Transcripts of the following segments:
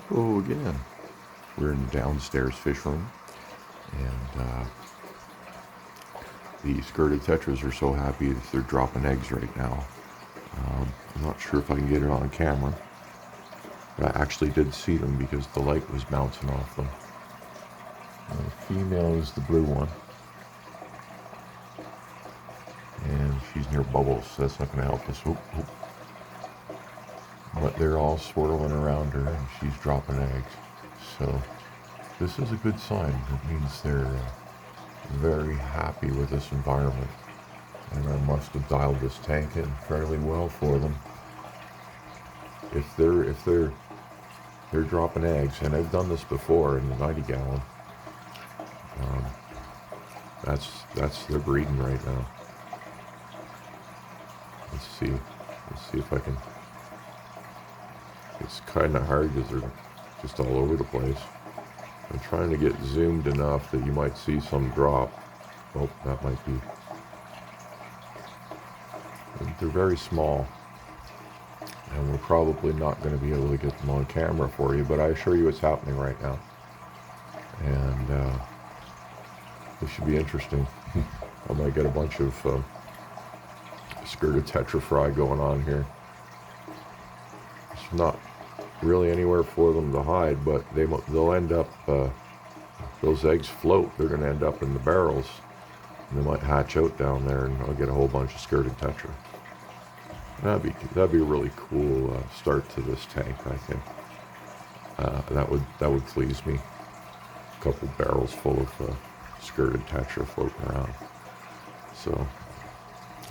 Hello again. We're in the downstairs fish room, and the skirted tetras are so happy that they're dropping eggs right now. I'm not sure if I can get it on camera, but I actually did see them because the light was bouncing off them. The female is the blue one, and she's near bubbles, so that's not going to help us. Oop, oop. But they're all swirling around her, and she's dropping eggs. So this is a good sign. It means they're very happy with this environment, and I must have dialed this tank in fairly well for them. If they're dropping eggs, and I've done this before in the 90 gallon, that's they're breeding right now. Let's see if I can. It's kind of hard because they're just all over the place. I'm trying to get zoomed enough that you might see some drop. Oh, that might be. They're very small, and we're probably not going to be able to get them on camera for you, but I assure you it's happening right now. And this should be interesting. I might get a bunch of skirted tetra fry going on here. It's not really anywhere for them to hide, but they'll end up, those eggs float, they're going to end up in the barrels, and they might hatch out down there, and I'll get a whole bunch of skirted tetra. That'd be a really cool start to this tank, I think. That would please me. A couple barrels full of skirted tetra floating around. So,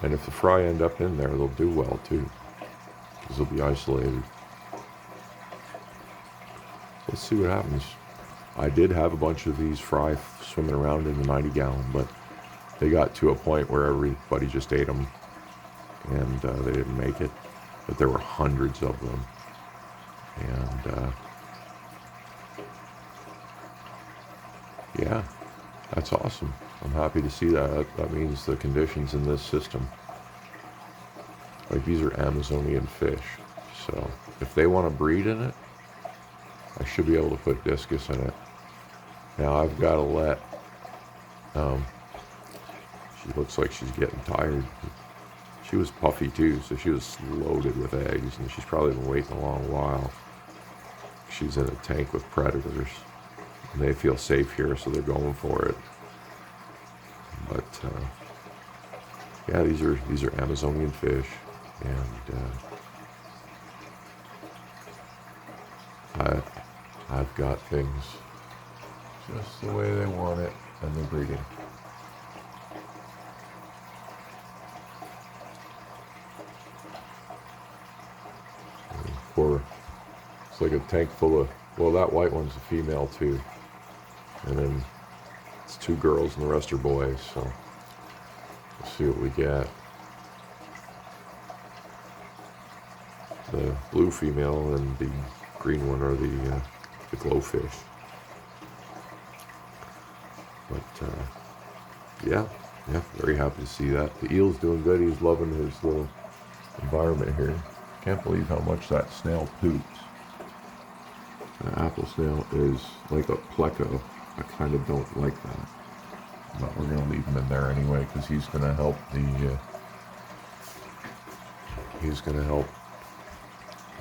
and if the fry end up in there, they'll do well too, because they'll be isolated. Let's see what happens. I did have a bunch of these fry swimming around in the 90 gallon, but they got to a point where everybody just ate them, and they didn't make it. But there were hundreds of them, and yeah, that's awesome. I'm happy to see that. That means the conditions in this system, like these are Amazonian fish, so if they want to breed in it, I should be able to put discus in it. Now I've got to let, she looks like she's getting tired. She was puffy too, so she was loaded with eggs, and she's probably been waiting a long while. She's in a tank with predators, and they feel safe here, so they're going for it. But yeah, these are Amazonian fish, and I've got things just the way they want it, and they're breeding. It's like a tank full of, well, that white one's a female too, and then it's two girls and the rest are boys, so we'll see what we get. The blue female and the green one are the glowfish. But yeah, very happy to see that. The eel's doing good. He's loving his little environment here. Can't believe how much that snail poops. The apple snail is like a pleco. I kind of don't like that, but we're gonna leave him in there anyway because he's gonna help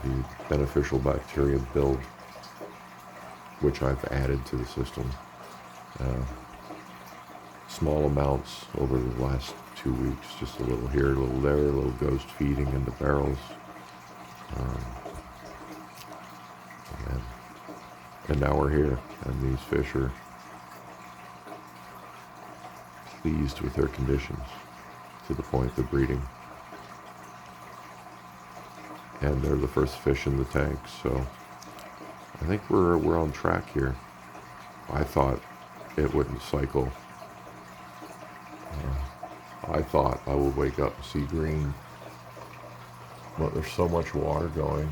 the beneficial bacteria build, which I've added to the system. Small amounts over the last 2 weeks, just a little here, a little there, a little ghost feeding in the barrels. And now we're here, and these fish are pleased with their conditions to the point they're breeding. And they're the first fish in the tank, so I think we're on track here. I thought it wouldn't cycle. I thought I would wake up and see green, but there's so much water going.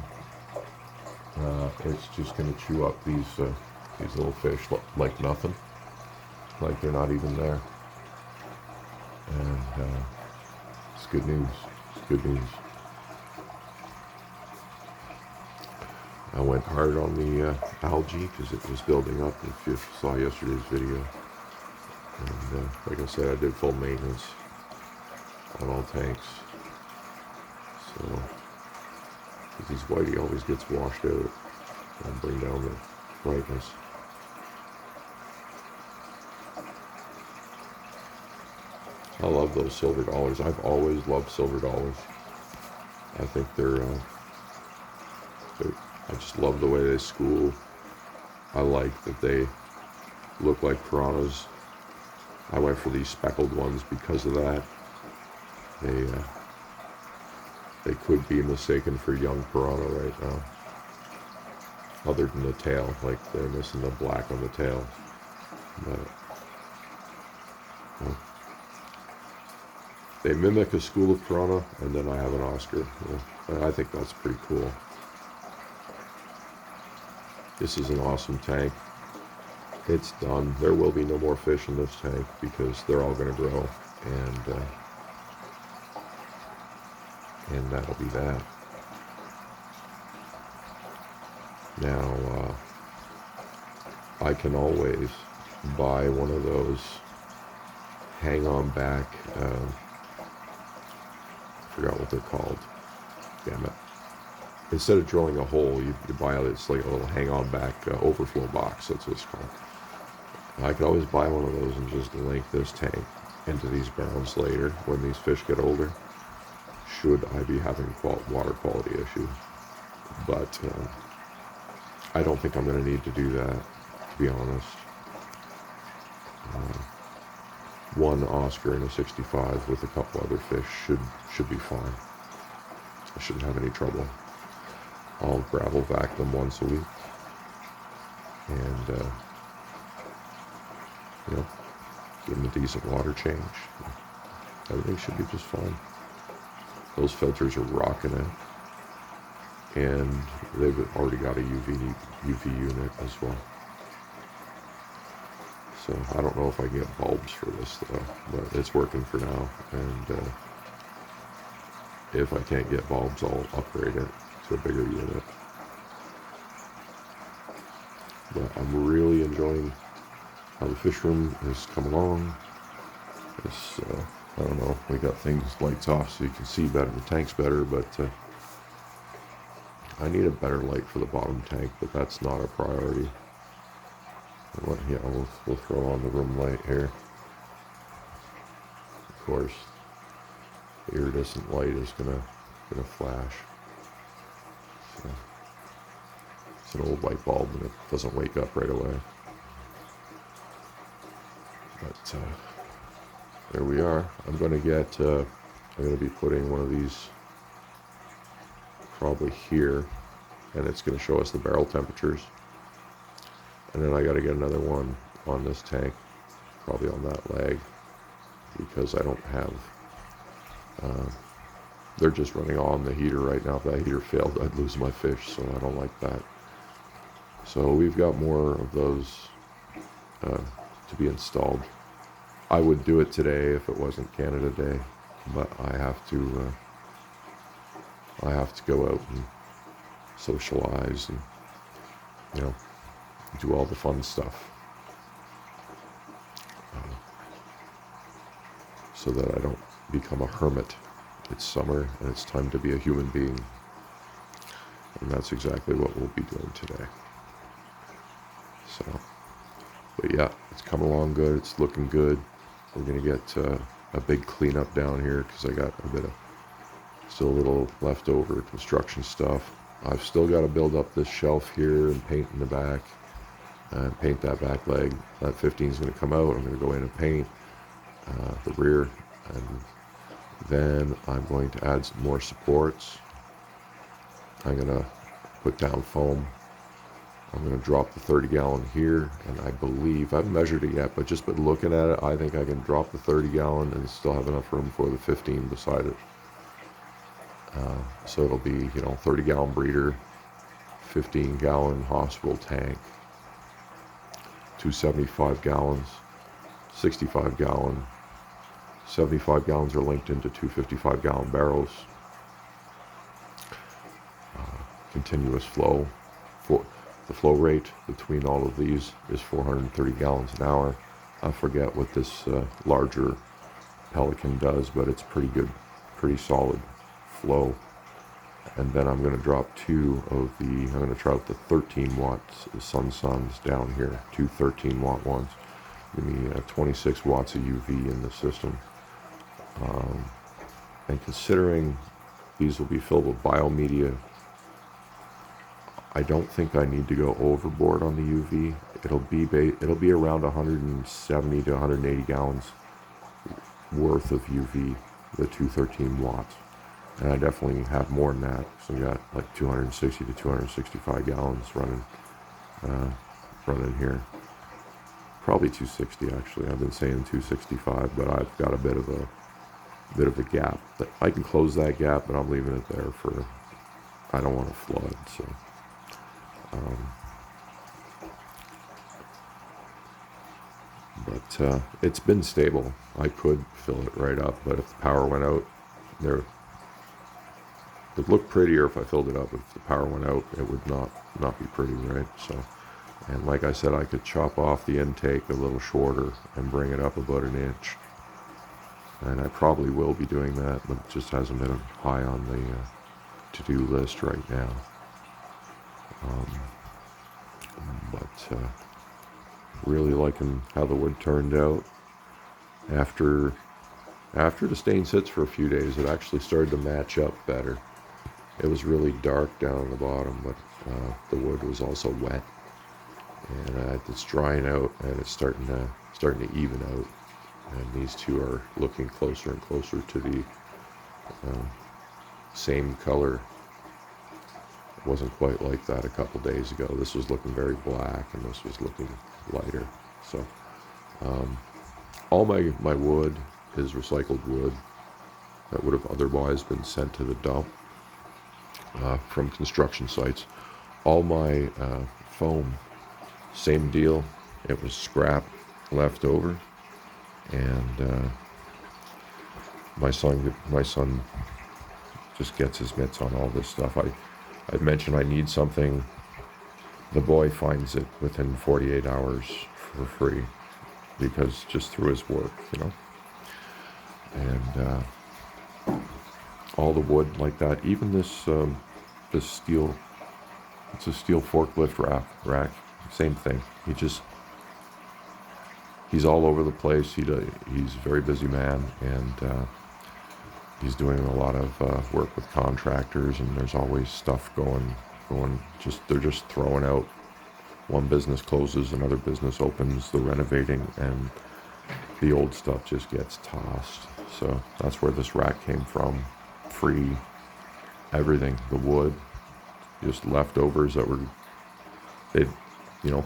It's just going to chew up these little fish like nothing, like they're not even there. And it's good news. It's good news. I went hard on the algae because it was building up, if you saw yesterday's video. And like I said, I did full maintenance on all tanks. So, because this whitey always gets washed out and bring down the brightness. I love those silver dollars. I've always loved silver dollars. I think I just love the way they school. I like that they look like piranhas. I went for these speckled ones because of that. They could be mistaken for young piranha right now. Other than the tail, like they're missing the black on the tail. But well, they mimic a school of piranha, and then I have an Oscar. Well, I think that's pretty cool. This is an awesome tank. It's done. There will be no more fish in this tank because they're all going to grow, and that'll be that. Now, I can always buy one of those hang-on back, I forgot what they're called, damn it. Instead of drilling a hole, you buy it's like a little hang-on back overflow box, that's what it's called. I could always buy one of those and just link this tank into these barrels later when these fish get older, should I be having water quality issues. But I don't think I'm going to need to do that, to be honest. One Oscar and a 65 with a couple other fish should be fine. I shouldn't have any trouble. I'll gravel vac them once a week, and give them a decent water change. Everything should be just fine. Those filters are rocking it, and they've already got a UV unit as well. So I don't know if I can get bulbs for this though, but it's working for now. And if I can't get bulbs, I'll upgrade it to a bigger unit. But I'm really enjoying how the fish room has come along. It's, I don't know, we got things lights off so you can see better, the tank's better, but I need a better light for the bottom tank, but that's not a priority. Yeah, we'll throw on the room light here. Of course, the iridescent light is gonna flash. So it's an old light bulb and it doesn't wake up right away. But there we are. I'm gonna be putting one of these probably here, and it's gonna show us the barrel temperatures. And then I got to get another one on this tank, probably on that leg, because I don't have, they're just running on the heater right now. If that heater failed, I'd lose my fish, so I don't like that. So we've got more of those to be installed. I would do it today if it wasn't Canada Day, but I have to go out and socialize and, do all the fun stuff, so that I don't become a hermit. It's summer and it's time to be a human being, and that's exactly what we'll be doing today. So, but yeah, it's coming along good. It's looking good. We're gonna get a big cleanup down here because I got still a little leftover construction stuff. I've still got to build up this shelf here and paint in the back. And paint that back leg. That 15 is going to come out. I'm going to go in and paint the rear, and then I'm going to add some more supports. I'm going to put down foam. I'm going to drop the 30-gallon here, and I believe, I haven't measured it yet, but just by looking at it, I think I can drop the 30-gallon and still have enough room for the 15 beside it. So it'll be, 30-gallon breeder, 15-gallon hospital tank, 2 75 gallons, 65 gallon, 75 gallons are linked into 2 55-gallon barrels, continuous flow, the flow rate between all of these is 430 gallons an hour. I forget what this larger Pelican does, but it's pretty good, pretty solid flow. And then I'm going to drop I'm going to try out the 13 watts Suns down here, two 13 watt ones. Give me 26 watts of UV in the system. And considering these will be filled with biomedia, I don't think I need to go overboard on the UV. It'll be around 170 to 180 gallons worth of UV, the 213 watts. And I definitely have more than that. So I got like 260 to 265 gallons running here. Probably 260 actually. I've been saying 265, but I've got a bit of a gap. But I can close that gap, but I'm leaving it there for. I don't want to flood, so. But it's been stable. I could fill it right up, but if the power went out, it would look prettier if I filled it up. If the power went out, it would not be pretty, right? So, and like I said, I could chop off the intake a little shorter and bring it up about an inch. And I probably will be doing that, but it just hasn't been high on the to-do list right now. But really liking how the wood turned out. After the stain sits for a few days, it actually started to match up better. It was really dark down the bottom, but the wood was also wet, and it's drying out, and it's starting to even out. And these two are looking closer and closer to the same color. It wasn't quite like that a couple days ago. This was looking very black, and this was looking lighter. So all my wood is recycled wood that would have otherwise been sent to the dump from construction sites. All my foam, same deal. It was scrap left over, and my son just gets his mitts on all this stuff. I mentioned I need something. The boy finds it within 48 hours for free, because just through his work, And all the wood like that, even this steel, it's a steel forklift rack, same thing. He's all over the place. He's a very busy man, and he's doing a lot of work with contractors, and there's always stuff going. They're just throwing out. One business closes, another business opens. They're renovating, and the old stuff just gets tossed. So that's where this rack came from. Free, everything, the wood, just leftovers that were,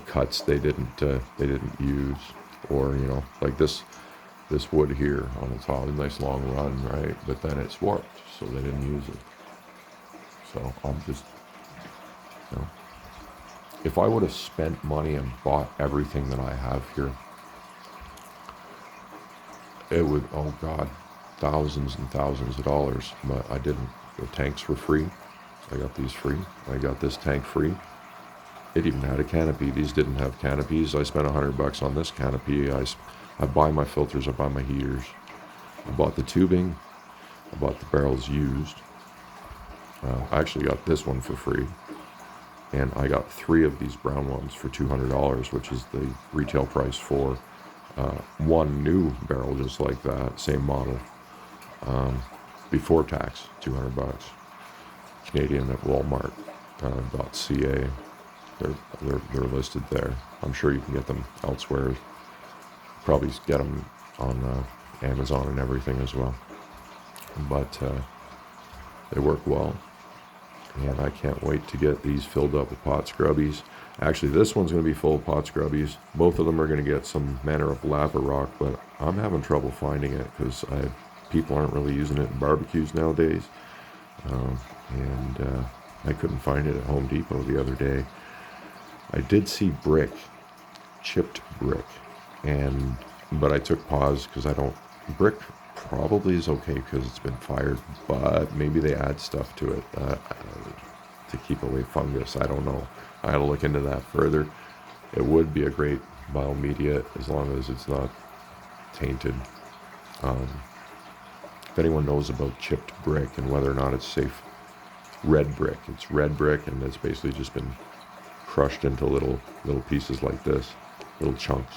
cuts they didn't use, or like this wood here on the top, a nice long run, right? But then it's warped, so they didn't use it. So I'm just, if I would have spent money and bought everything that I have here, it would, oh God, thousands and thousands of dollars, but I didn't. The tanks were free. I got these free. I got this tank free. It even had a canopy. These didn't have canopies. I spent $100 on this canopy. I buy my filters, I buy my heaters. I bought the tubing. I bought the barrels used. I actually got this one for free. And I got 3 of these brown ones for $200, which is the retail price for one new barrel just like that, same model, before tax, $200. Canadian at Walmart.ca. They're listed there. I'm sure you can get them elsewhere. Probably get them on Amazon and everything as well. But they work well. And I can't wait to get these filled up with pot scrubbies. Actually, this one's going to be full of pot scrubbies. Both of them are going to get some manner of lava rock, but I'm having trouble finding it because people aren't really using it in barbecues nowadays. And I couldn't find it at Home Depot the other day. I did see brick, chipped brick, but I took pause because brick probably is okay because it's been fired, but maybe they add stuff to it. to keep away fungus. I don't know. I had to look into that further. It would be a great biomedia as long as it's not tainted. If anyone knows about chipped brick and whether or not it's safe, red brick. It's red brick, and it's basically just been crushed into little pieces like this, little chunks.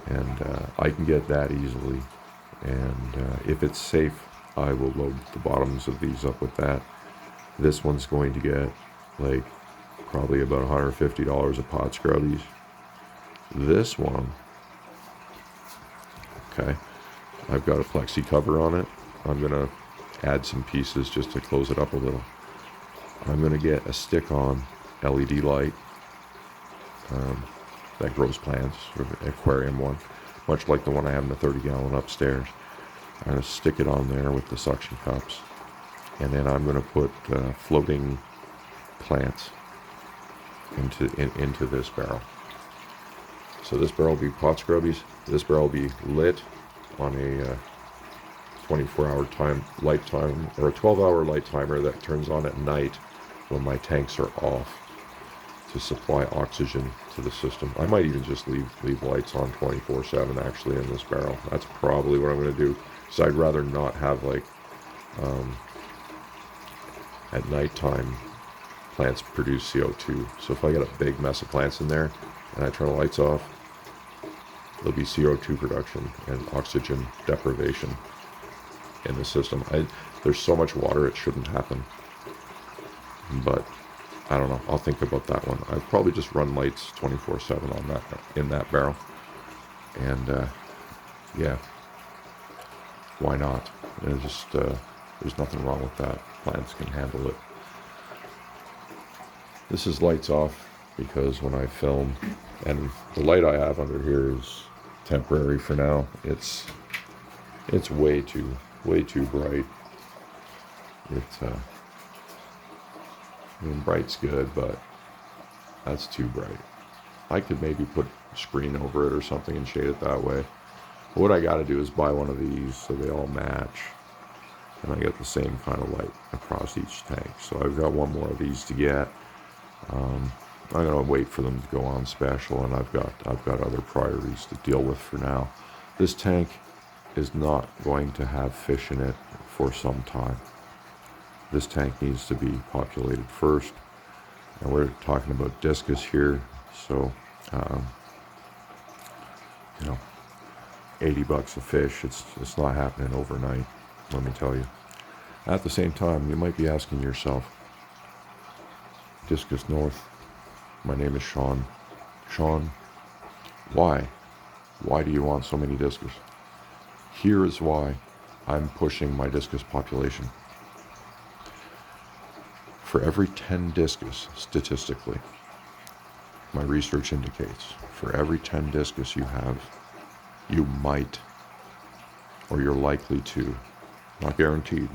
And I can get that easily. And if it's safe, I will load the bottoms of these up with that. This one's going to get like probably about $150 a pot scrubbies. This one, okay, I've got a plexi cover on it. I'm gonna add some pieces just to close it up a little. I'm gonna get a stick-on LED light that grows plants, sort of an aquarium one, much like the one I have in the 30-gallon upstairs. I'm gonna stick it on there with the suction cups, and then I'm gonna put floating plants into this barrel. So this barrel will be pot scrubbies. This barrel will be lit on a 24-hour light time, or a 12-hour light timer that turns on at night when my tanks are off to supply oxygen to the system. I might even just leave lights on 24/7 actually in this barrel. That's probably what I'm going to do, because I'd rather not have like at nighttime plants produce CO2. So if I get a big mess of plants in there and I turn the lights off, there'll be CO2 production and oxygen deprivation in the system. There's so much water, it shouldn't happen. But I don't know. I'll think about that one. I'd probably just run lights 24/7 on that, in that barrel. And yeah, why not? There's nothing wrong with that. Plants can handle it. This is lights off because when I film, and the light I have under here is temporary for now. It's way too bright. I mean, bright's good, but that's too bright. I could maybe put a screen over it or something and shade it that way. But what I got to do is buy one of these so they all match, and I get the same kind of light across each tank. So I've got one more of these to get. I'm gonna wait for them to go on special, and I've got other priorities to deal with for now. This tank is not going to have fish in it for some time. This tank needs to be populated first, and we're talking about discus here, so you know, $80 a fish. It's not happening overnight, let me tell you. At the same time, you might be asking yourself, Discus North, my name is Sean. Sean, why? Why do you want so many discus? Here is why I'm pushing my discus population. For every 10 discus, statistically, my research indicates, for every 10 discus you have, you might, or you're likely to, not guaranteed,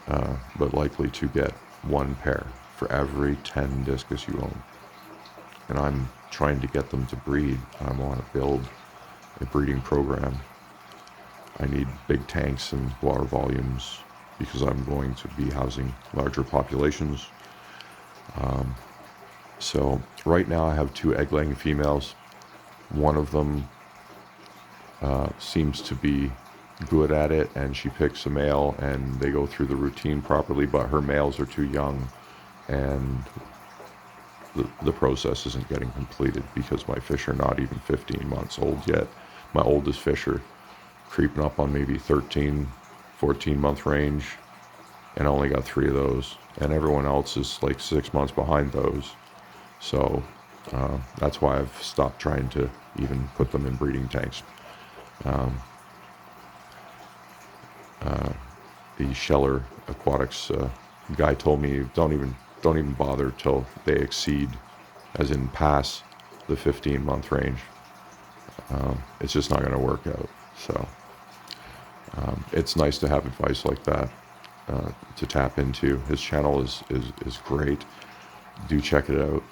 but likely to get one pair for every 10 discus you own. And I'm trying to get them to breed. I want to build a breeding program. I need big tanks and water volumes because I'm going to be housing larger populations. So right now I have 2 egg-laying females. One of them seems to be good at it, and she picks a male and they go through the routine properly, but her males are too young, and the process isn't getting completed because my fish are not even 15 months old yet. My oldest fish are creeping up on maybe 13, 14-month range, and I only got 3 of those, and everyone else is like 6 months behind those. So that's why I've stopped trying to even put them in breeding tanks. The Scheller Aquatics guy told me don't even bother till they exceed, as in pass, the 15-month range. It's just not going to work out. So it's nice to have advice like that to tap into. His channel is great. Do check it out.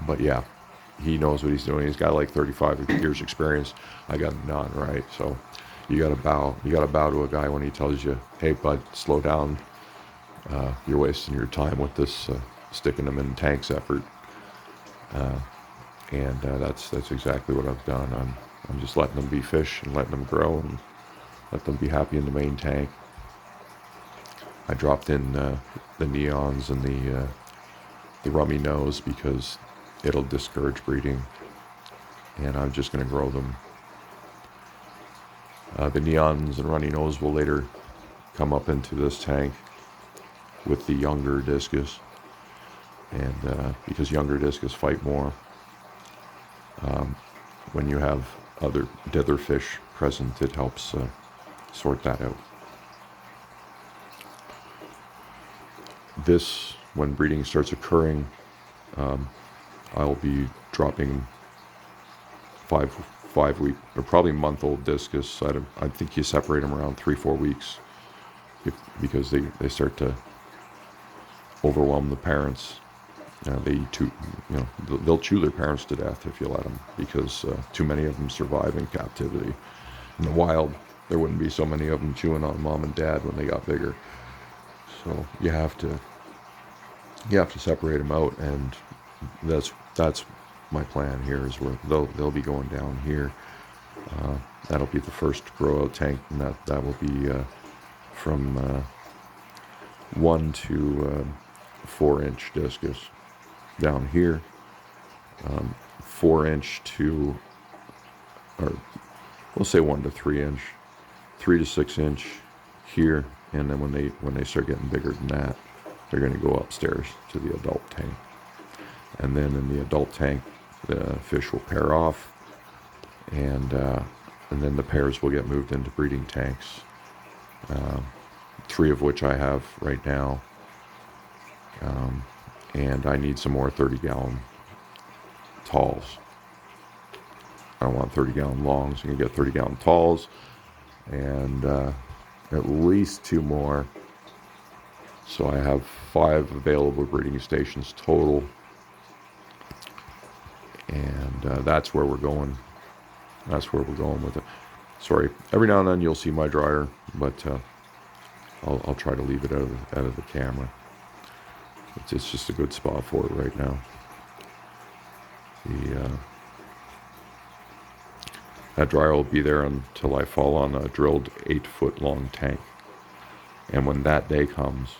But yeah, he knows what he's doing. He's got like 35 years experience. I got none, right? So you got to bow to a guy when he tells you, hey bud, slow down. you're wasting your time with this sticking them in tanks effort. And that's exactly what I've done. I'm just letting them be fish and letting them grow and let them be happy in the main tank. I dropped in the neons and the rummy nose because it'll discourage breeding, and I'm just going to grow them. The neons and runny nose will later come up into this tank with the younger discus, and because younger discus fight more, when you have other fish present, it helps sort that out. This, when breeding starts occurring, I'll be dropping 5 week or probably month-old discus. I think you separate them around 3-4 weeks because they start to overwhelm the parents. They eat they'll chew their parents to death if you let them, because too many of them survive in captivity. In the wild, there wouldn't be so many of them chewing on mom and dad when they got bigger. So you have to separate them out, and that's my plan here. Is where they'll be going down here. That'll be the first grow out tank, and that will be from 1 to 4 inch discus down here, 4 inch to, or we'll say 1 to 3 inch, 3 to 6 inch here, and then when they start getting bigger than that, they're going to go upstairs to the adult tank, and then in the adult tank, the fish will pair off, and then the pairs will get moved into breeding tanks, 3 of which I have right now. And I need some more 30-gallon talls. I don't want 30-gallon longs. You can get 30-gallon talls, and at least 2 more. So I have 5 available breeding stations total, and that's where we're going. That's where we're going with it. Sorry, every now and then you'll see my dryer, but I'll try to leave it out of the camera. It's just a good spot for it right now. That dryer will be there until I fall on a drilled 8-foot long tank. And when that day comes,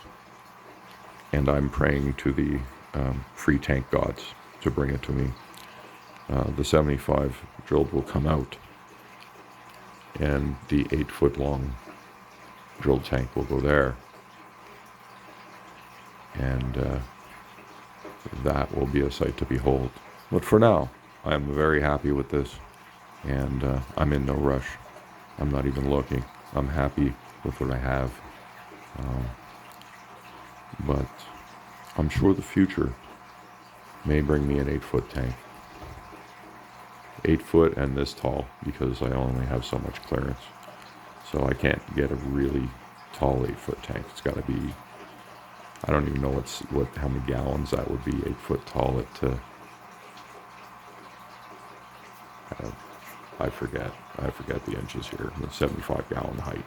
and I'm praying to the free tank gods to bring it to me, the 75 drilled will come out, and the 8-foot long drilled tank will go there. And that will be a sight to behold. But for now, I'm very happy with this, and I'm in no rush. I'm not even looking. I'm happy with what I have. But I'm sure the future may bring me an 8-foot tank. 8 foot and this tall, because I only have so much clearance. So I can't get a really tall 8-foot tank. It's got to be, I don't even know how many gallons that would be, 8 foot tall. I forget the inches here. 75 gallon height,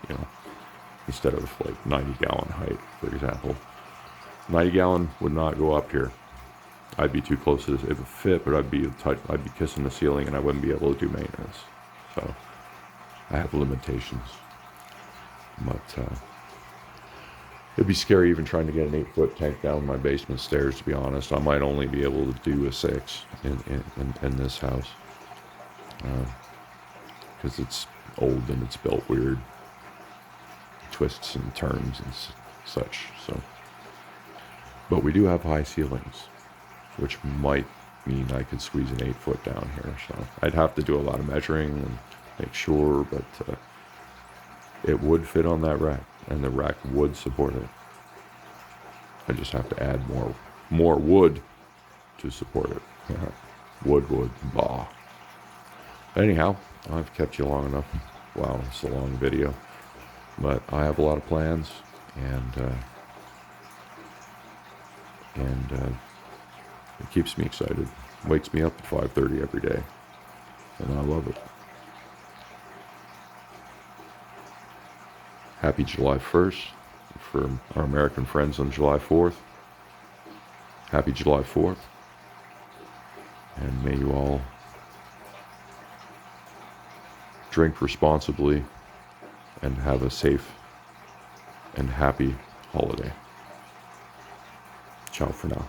instead of like 90 gallon height, for example. 90 gallon would not go up here. I'd be too close to this. It would fit, but I'd be kissing the ceiling, and I wouldn't be able to do maintenance. So I have limitations. But it'd be scary even trying to get an 8-foot tank down my basement stairs, to be honest. I might only be able to do a 6 in this house. Because it's old and it's built weird. Twists and turns and such. So, but we do have high ceilings, which might mean I could squeeze an 8-foot down here. So I'd have to do a lot of measuring and make sure, but it would fit on that rack, and the rack would support it. I just have to add more wood to support it. Wood, bah. Anyhow, I've kept you long enough. Wow, it's a long video. But I have a lot of plans, and it keeps me excited. Wakes me up at 5:30 every day, and I love it. Happy July 1st for our American friends on July 4th. Happy July 4th. And may you all drink responsibly and have a safe and happy holiday. Ciao for now.